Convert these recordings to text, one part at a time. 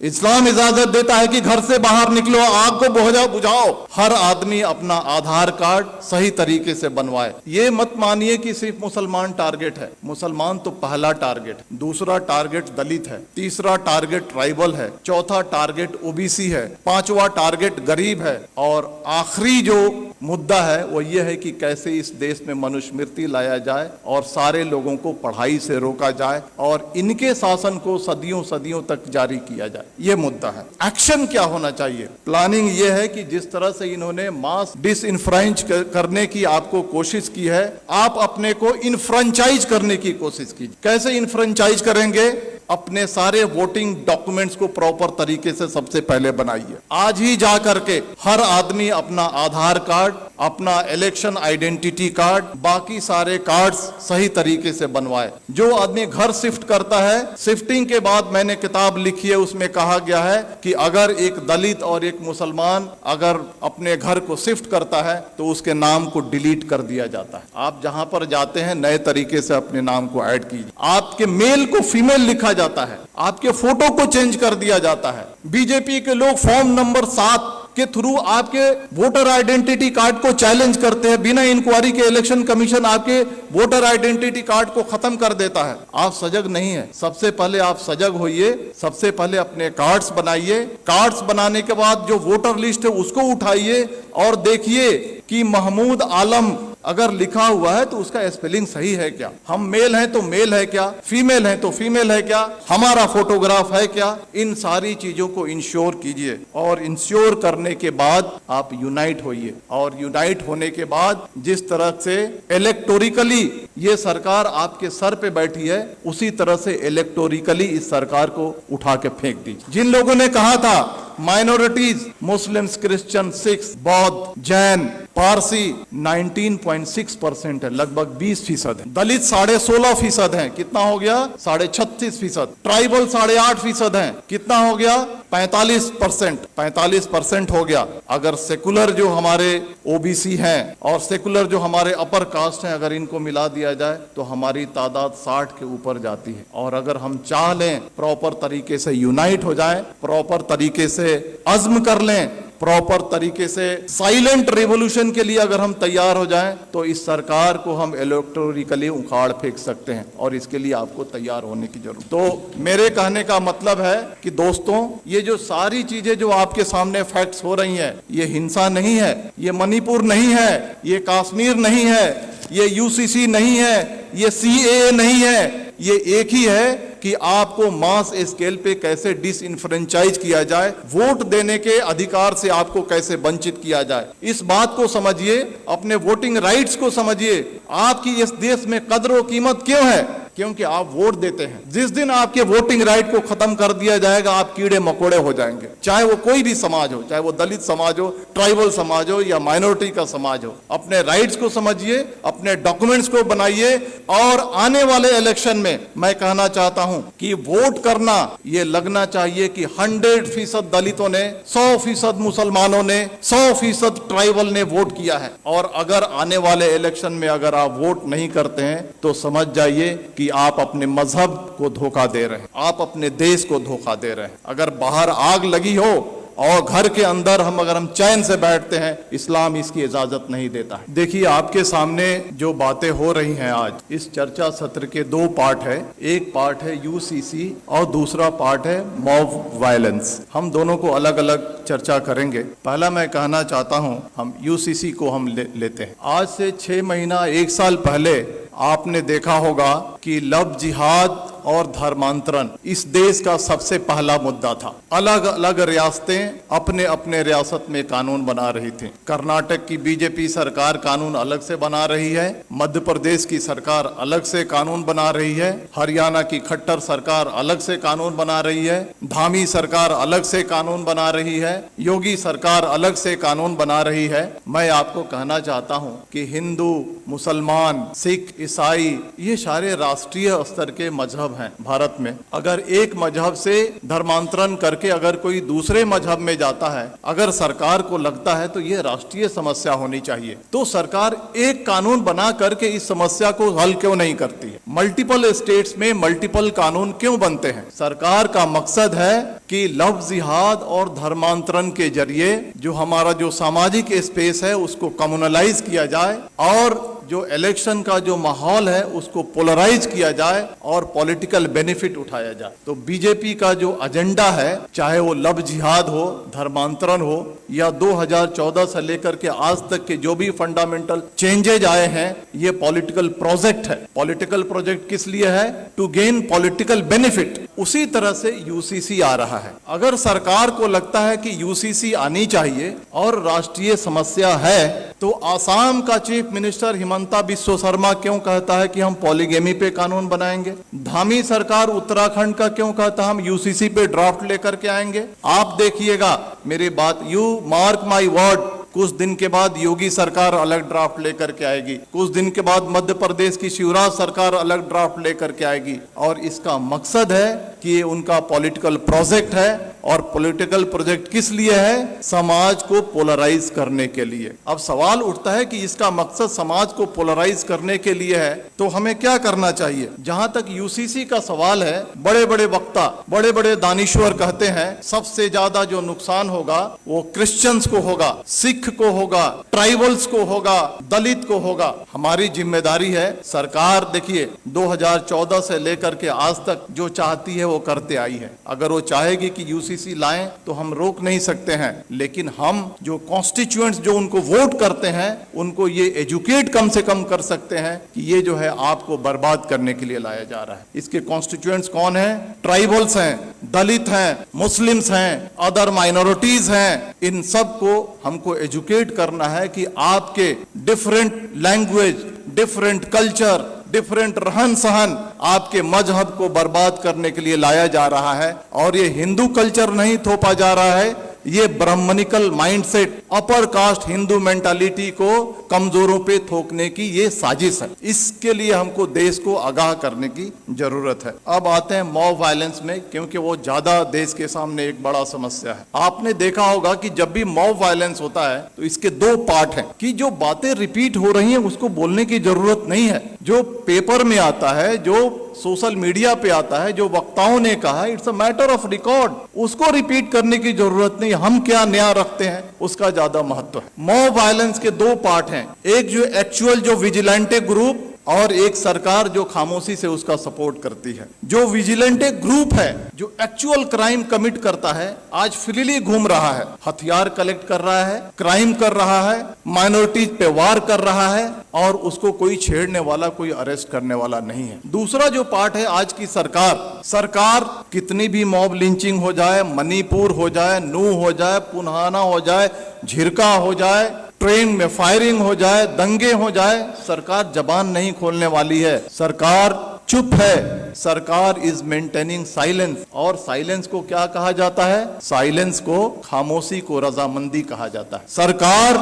इस्लाम इजाजत देता है कि घर से बाहर निकलो, आग को बुझाओ, हर आदमी अपना आधार कार्ड सही तरीके से बनवाए। ये मत मानिए कि सिर्फ मुसलमान टारगेट है। मुसलमान तो पहला टारगेट, दूसरा टारगेट दलित है, तीसरा टारगेट ट्राइबल है, चौथा टारगेट ओबीसी है, पांचवा टारगेट गरीब है, और आखिरी जो मुद्दा है वो ये है कि कैसे इस देश में मनुस्मृति लाया जाए और सारे लोगों को पढ़ाई से रोका जाए और इनके शासन को सदियों सदियों तक जारी किया जाए। ये मुद्दा है। एक्शन क्या होना चाहिए? प्लानिंग ये है कि जिस तरह से इन्होंने मास डिसइंफ्रेंच करने की आपको कोशिश की है, आप अपने को इनफ्रेंचाइज करने की कोशिश कीजिए। कैसे इनफ्रेंचाइज करेंगे? अपने सारे वोटिंग डॉक्यूमेंट्स को प्रॉपर तरीके से सबसे पहले बनाइए। आज ही जा करके हर आदमी अपना आधार कार्ड, अपना इलेक्शन आइडेंटिटी कार्ड, बाकी सारे कार्ड्स सही तरीके से बनवाए। जो आदमी घर शिफ्ट करता है, शिफ्टिंग के बाद मैंने किताब लिखी है, उसमें कहा गया है कि अगर एक दलित और एक मुसलमान अगर अपने घर को शिफ्ट करता है तो उसके नाम को डिलीट कर दिया जाता है। आप जहां पर जाते हैं नए तरीके से अपने नाम को ऐड कीजिए। आपके मेल को फीमेल लिखा जाता है, आपके फोटो को चेंज कर दिया जाता है। बीजेपी के लोग फॉर्म नंबर 7 के थ्रू आपके वोटर आइडेंटिटी कार्ड को चैलेंज करते हैं। बिना इंक्वायरी के इलेक्शन कमीशन आपके वोटर आइडेंटिटी कार्ड को खत्म कर देता है। आप सजग नहीं है। सबसे पहले आप सजग होइए, सबसे पहले अपने कार्ड्स बनाइए। कार्ड्स बनाने के बाद जो वोटर लिस्ट है उसको उठाइए और देखिए कि महमूद आलम अगर लिखा हुआ है तो उसका स्पेलिंग सही है क्या? हम मेल हैं तो मेल है क्या? फीमेल हैं तो फीमेल है क्या? हमारा फोटोग्राफ है क्या? इन सारी चीजों को इंश्योर कीजिए और इंश्योर करने के बाद आप यूनाइट होइए। और यूनाइट होने के बाद जिस तरह से इलेक्टोरिकली ये सरकार आपके सर पे बैठी है, उसी तरह से इलेक्टोरिकली इस सरकार को उठा के फेंक दीजिए। जिन लोगों ने कहा था माइनॉरिटीज, मुस्लिम्स, क्रिश्चियन, सिख, बौद्ध, जैन, पारसी 19.6% है, लगभग 20% है। दलित 16.5% है, कितना हो गया? 36.5%। ट्राइबल 8.5% है, कितना हो गया? 45% हो गया। अगर सेकुलर जो हमारे ओबीसी हैं और सेकुलर जो हमारे अपर कास्ट हैं, अगर इनको मिला दिया जाए तो हमारी तादाद 60 के ऊपर जाती है। और अगर हम चाह लें प्रॉपर तरीके से यूनाइट हो जाएं, प्रॉपर तरीके से अज़्म कर लें, प्रॉपर तरीके से साइलेंट रेवोल्यूशन के लिए अगर हम तैयार हो जाएं, तो इस सरकार को हम इलेक्टोरिकली उखाड़ फेंक सकते हैं। और इसके लिए आपको तैयार होने की जरूरत। तो मेरे कहने का मतलब है कि दोस्तों, ये जो सारी चीजें जो आपके सामने फैक्ट्स हो रही हैं, ये हिंसा नहीं है, ये मणिपुर नहीं है, ये कश्मीर नहीं है, ये यूसीसी नहीं है, ये सीएए नहीं है। ये एक ही है कि आपको मास स्केल पे कैसे डिसइंफ्रेंचाइज किया जाए, वोट देने के अधिकार से आपको कैसे वंचित किया जाए। इस बात को समझिए, अपने वोटिंग राइट्स को समझिए। आपकी इस देश में कद्र और कीमत क्यों है? क्योंकि आप वोट देते हैं। जिस दिन आपके वोटिंग राइट को खत्म कर दिया जाएगा, आप कीड़े मकोड़े हो जाएंगे। चाहे वो कोई भी समाज हो, चाहे वो दलित समाज हो, ट्राइबल समाज हो या माइनॉरिटी का समाज हो। अपने राइट्स को समझिए, अपने डॉक्यूमेंट्स को बनाइए। और आने वाले इलेक्शन में मैं कहना चाहता हूं कि वोट करना ये लगना चाहिए कि 100% दलितों ने, 100% मुसलमानों ने, 100% ट्राइबल ने वोट किया है। और अगर आने वाले इलेक्शन में अगर आप वोट नहीं करते हैं तो समझ जाइए कि आप अपने मजहब को धोखा दे रहे हैं, आप अपने देश को धोखा दे रहे हैं। अगर बाहर आग लगी हो और घर के अंदर अगर हम चैन से बैठते हैं, इस्लाम इसकी इजाजत नहीं देता है। देखिए, आपके सामने जो बातें हो रही हैं आज, इस चर्चा सत्र के 2 पार्ट है। एक पार्ट है यूसीसी और दूसरा पार्ट है मॉब वायलेंस। हम दोनों को अलग अलग चर्चा करेंगे। पहला मैं कहना चाहता हूं, हम यूसीसी को हम लेते हैं। आज से 6 महीना 1 साल पहले आपने देखा होगा कि लव जिहाद और धर्मांतरण इस देश का सबसे पहला मुद्दा था। अलग अलग रियासतें अपने अपने रियासत में कानून बना रही थी। कर्नाटक की बीजेपी सरकार कानून अलग से बना रही है, मध्य प्रदेश की सरकार अलग से कानून बना रही है, हरियाणा की खट्टर सरकार अलग से कानून बना रही है, धामी सरकार अलग से कानून बना रही है, योगी सरकार अलग से कानून बना रही है। मैं आपको कहना चाहता हूं कि हिंदू, मुसलमान, सिख, ईसाई, ये सारे राष्ट्रीय स्तर के मजहब मजहब हैं भारत में, अगर एक मजहब से धर्मांतरण करके अगर कोई दूसरे मजहब में जाता है, अगर सरकार को लगता है तो ये राष्ट्रीय समस्या होनी चाहिए, तो सरकार एक कानून बना करके इस समस्या को हल क्यों नहीं करती है? मल्टीपल स्टेट्स में मल्टीपल कानून क्यों बनते हैं? सरकार का मकसद है कि लव जिहाद और धर्मांतरण के जरिए जो हमारा जो सामाजिक स्पेस है उसको कम्युनलाइज किया जाए और जो इलेक्शन का जो माहौल है उसको पोलराइज किया जाए और पॉलिटिकल बेनिफिट उठाया जाए। तो बीजेपी का जो एजेंडा है, चाहे वो लव जिहाद हो, धर्मांतरण हो या 2014 से लेकर के आज तक के जो भी फंडामेंटल चेंजेज आए हैं, ये पॉलिटिकल प्रोजेक्ट है। पॉलिटिकल प्रोजेक्ट किस लिए है? To gain political benefit. उसी तरह से यूसीसी आ रहा है। अगर सरकार को लगता है कि यूसीसी आनी चाहिए और राष्ट्रीय समस्या है, तो आसाम का चीफ मिनिस्टर हिमंता बिस्वा शर्मा क्यों कहता है कि हम पॉलीगेमी पे कानून बनाएंगे? धामी सरकार उत्तराखंड का क्यों कहता है हम यूसीसी पे ड्राफ्ट लेकर के आएंगे? आप देखिएगा मेरी बात, यू मार्क माई वर्ड, कुछ दिन के बाद योगी सरकार अलग ड्राफ्ट लेकर के आएगी, कुछ दिन के बाद मध्य प्रदेश की शिवराज सरकार अलग ड्राफ्ट लेकर के आएगी। और इसका मकसद है कि ये उनका पॉलिटिकल प्रोजेक्ट है। और पॉलिटिकल प्रोजेक्ट किस लिए है? समाज को पोलराइज करने के लिए। अब सवाल उठता है कि इसका मकसद समाज को पोलराइज करने के लिए है, तो हमें क्या करना चाहिए? जहां तक यूसीसी का सवाल है, बड़े बड़े वक्ता, बड़े बड़े दानिश्वर कहते हैं सबसे ज्यादा जो नुकसान होगा वो क्रिश्चियंस को होगा, सिख को होगा, ट्राइबल्स को होगा, दलित को होगा। हमारी जिम्मेदारी है, सरकार देखिए 2014 से लेकर के आज तक जो चाहती है वो करते आई है। अगर वो चाहेगी कि यूसीसी लाएं तो हम रोक नहीं सकते हैं, लेकिन हम जो कॉन्स्टिट्यूएंट्स जो उनको वोट करते हैं उनको ये एजुकेट कम से कम कर सकते हैं कि ये जो है आपको बर्बाद करने के लिए लाया जा रहा है। इसके कॉन्स्टिट्यूएंट्स कौन है? ट्राइबल्स हैं, दलित हैं, मुस्लिम्स हैं, अदर माइनॉरिटीज हैं। इन सब को हमको एजुकेट करना है कि आपके different language, different culture, different रहन सहन आपके मजहब को बर्बाद करने के लिए लाया जा रहा है। और ये हिंदू कल्चर नहीं थोपा जा रहा है, ये brahmanical mindset, upper caste Hindu mentality को कमजोरों पे थोकने की ये साजिश है। इसके लिए हमको देश को आगाह करने की जरूरत है। अब आते हैं मॉब वायलेंस में, क्योंकि वो ज्यादा देश के सामने एक बड़ा समस्या है। आपने देखा होगा कि जब भी मॉब वायलेंस होता है तो इसके दो पार्ट हैं कि जो बातें रिपीट हो रही हैं उसको बोलने की जरूरत नहीं है। जो पेपर में आता है, जो सोशल मीडिया पे आता है, जो वक्ताओं ने कहा, it's a matter of record, उसको रिपीट करने की जरूरत नहीं। हम क्या नया रखते हैं उसका ज्यादा महत्व है। मॉब वायलेंस के दो पार्ट हैं, एक जो एक्चुअल जो विजिलेंटे ग्रुप और एक सरकार जो खामोशी से उसका सपोर्ट करती है। जो विजिलेंटे ग्रुप है, जो एक्चुअल क्राइम कमिट करता है, आज फ्रीली घूम रहा है, हथियार कलेक्ट कर रहा है, क्राइम कर रहा है, माइनॉरिटीज पे वार कर रहा है और उसको कोई छेड़ने वाला, कोई अरेस्ट करने वाला नहीं है। दूसरा जो पार्ट है आज की सरकार कितनी भी मॉब लिंचिंग हो जाए, मणिपुर हो जाए, नू हो जाए, पुन्हाना हो जाए, झिरका हो जाए, ट्रेन में फायरिंग हो जाए, दंगे हो जाए, सरकार जबान नहीं खोलने वाली है। सरकार चुप है। सरकार इज मेंटेनिंग साइलेंस। और साइलेंस को क्या कहा जाता है? साइलेंस को, खामोशी को रजामंदी कहा जाता है। सरकार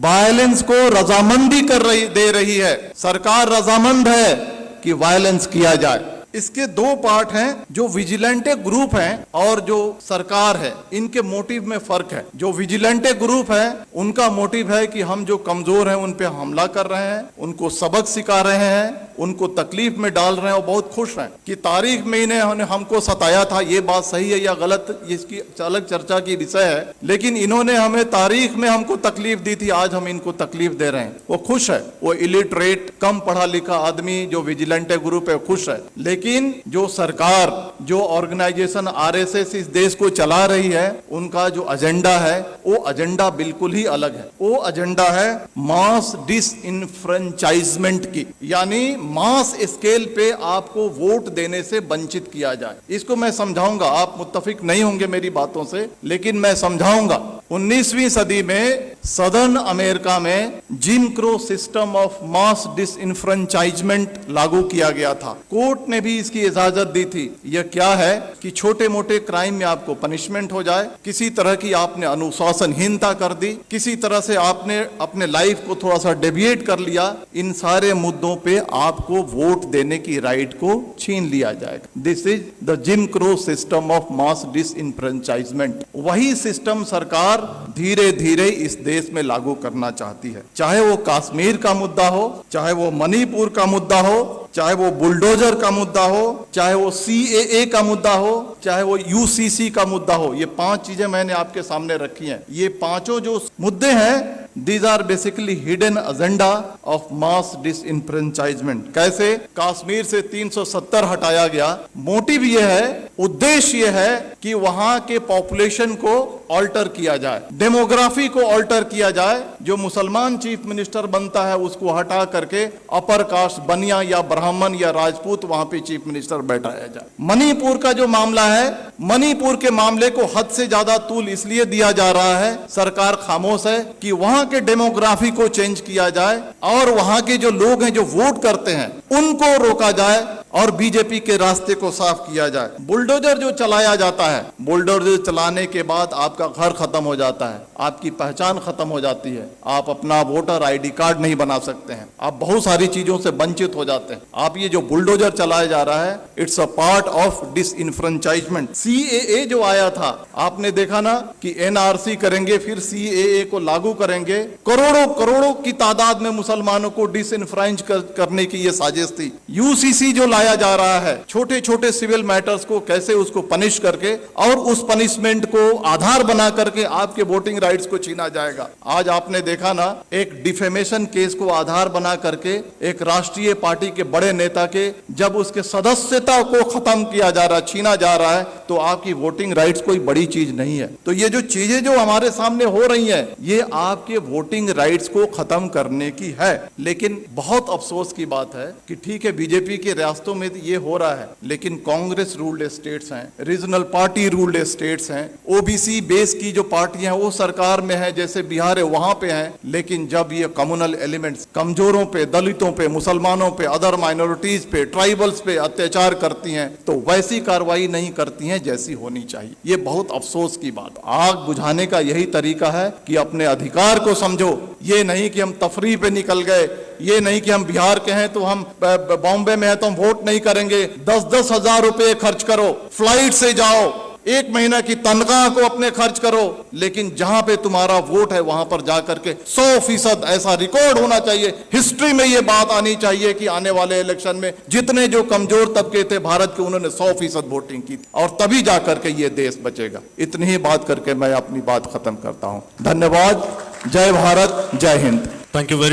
वायलेंस को रजामंदी दे रही है। सरकार रजामंद है कि वायलेंस किया जाए। इसके दो पार्ट हैं, जो विजिलेंटे ग्रुप हैं और जो सरकार है, इनके मोटिव में फर्क है। जो विजिलेंटे ग्रुप है उनका मोटिव है कि हम जो कमजोर हैं उन पे हमला कर रहे हैं, उनको सबक सिखा रहे हैं, उनको तकलीफ में डाल रहे हैं और बहुत खुश हैं कि तारीख में इन्हें हमको सताया था। ये बात सही है या गलत, इसकी अलग चर्चा की विषय है, लेकिन इन्होंने हमें तारीख में हमको तकलीफ दी थी, आज हम इनको तकलीफ दे रहे हैं। वो खुश है। वो इलिटरेट, कम पढ़ा लिखा आदमी जो विजिलेंटे ग्रुप है खुश है। लेकिन जो सरकार, जो ऑर्गेनाइजेशन आरएसएस इस देश को चला रही है, उनका जो एजेंडा है वो एजेंडा बिल्कुल ही अलग है। वो एजेंडा है मास डिसइनफ्रेंचाइजमेंट की, यानी मास स्केल पे आपको वोट देने से वंचित किया जाए। इसको मैं समझाऊंगा, आप मुत्तफिक नहीं होंगे मेरी बातों से, लेकिन मैं समझाऊंगा। 19वीं सदी में सदर्न अमेरिका में gym crow system of mass disenfranchisement लागू किया गया था। कोर्ट ने भी भी इसकी इजाजत दी थी। यह क्या है कि छोटे मोटे क्राइम में आपको पनिशमेंट हो जाए, किसी तरह की आपने अनुशासनहीनता कर दी, किसी तरह से आपने अपने लाइफ को थोड़ा सा डेविएट कर लिया, इन सारे मुद्दों पे आपको वोट देने की राइट को छीन लिया जाएगा। This is the gym crow system of mass disenfranchisement. वही सिस्टम सरकार धीरे धीरे इस देश में लागू करना चाहती है। चाहे वो कश्मीर का मुद्दा हो, चाहे वो मणिपुर का मुद्दा हो, चाहे वो बुलडोजर का मुद्दा हो, चाहे वो CAA का मुद्दा हो, चाहे वो UCC का मुद्दा हो, ये 5 चीजें मैंने आपके सामने रखी हैं। ये पांचों जो मुद्दे हैं, these are basically hidden agenda of mass disenfranchisement। कैसे कश्मीर से 370 हटाया गया, मोटिव ये है, उद्देश्य ये है कि वहां के पॉपुलेशन को ऑल्टर किया जाए, डेमोग्राफी को ऑल्टर किया जाए। जो मुसलमान चीफ मिनिस्टर बनता है उसको हटा करके अपर कास्ट बनिया या ब्राह्मण या राजपूत वहां पे चीफ मिनिस्टर बैठाया जाए। मणिपुर का जो मामला है, मणिपुर के मामले को हद से ज्यादा तूल इसलिए दिया जा रहा है, सरकार खामोश है कि वहां के डेमोग्राफी को चेंज किया जाए और वहां के जो लोग हैं जो वोट करते हैं उनको रोका जाए और बीजेपी के रास्ते को साफ किया जाए। बुलडोजर जो चलाया जाता है, बुलडोजर चलाने के बाद आपका घर खत्म हो जाता है, आपकी पहचान खत्म हो जाती है, आप अपना वोटर ID कार्ड नहीं बना सकते हैं, आप बहुत सारी चीजों से वंचित हो जाते हैं। आप ये जो बुलडोजर चलाया जा रहा है, it's a part of disenfranchisement. CAA जो आया था, आपने देखा ना कि NRC करेंगे, फिर CAA को लागू करेंगे, करोड़ों करोड़ों की तादाद में मुसलमानों को डिसइनफ्रेंच करने की ये साजिश थी। UCC जो लाया जा रहा है, छोटे छोटे सिविल मैटर्स को कैसे उसको पनिश करके और उस पनिशमेंट को आधार बना करके आपके वोटिंग राइट्स को छीना जाएगा। आज आपने देखा ना, एक डिफेमेशन केस को आधार बना करके एक राष्ट्रीय पार्टी के बड़े नेता के जब उसके सदस्यता को खत्म किया जा रहा, छीना जा रहा है, तो आपकी वोटिंग राइट्स कोई बड़ी चीज नहीं है। तो ये जो चीजें जो हमारे सामने हो रही हैं, ये आपके वोटिंग राइट्स को खत्म करने की है। लेकिन बहुत अफसोस की बात है कि ठीक है, बीजेपी के रियासतों में ये हो रहा है, लेकिन कांग्रेस रूल्ड स्टेट्स हैं, रीजनल पार्टी रूल्ड स्टेट्स हैं, OBC बेस की जो पार्टियां वो सरकार में है, जैसे बिहार है वहां पे हैं। लेकिन जब ये कम्युनल एलिमेंट्स कमजोरों पे, दलितों पे, मुसलमानों पे, अदर माइनॉरिटीज पे, ट्राइबल्स पे अत्याचार करती हैं, तो वैसी कार्रवाई नहीं करती हैं जैसी होनी चाहिए। ये बहुत अफसोस की बात। आग बुझाने का यही तरीका है कि अपने अधिकार को समझो। ये नहीं कि हम तफरीह पे निकल गए, ये नहीं कि हम बिहार के हैं तो हम बॉम्बे में हैं तो हम वोट नहीं करेंगे। 10-10 हजार रुपए खर्च करो, फ्लाइट से जाओ, 1 महीना की तनख्वाह को अपने खर्च करो, लेकिन जहां पे तुम्हारा वोट है वहां पर जाकर के 100% ऐसा रिकॉर्ड होना चाहिए, हिस्ट्री में ये बात आनी चाहिए कि आने वाले इलेक्शन में जितने जो कमजोर तबके थे भारत के, उन्होंने 100% वोटिंग की, और तभी जाकर के ये देश बचेगा। इतनी ही बात करके मैं अपनी बात खत्म करता हूं। धन्यवाद। जय भारत, जय हिंद। Thank you very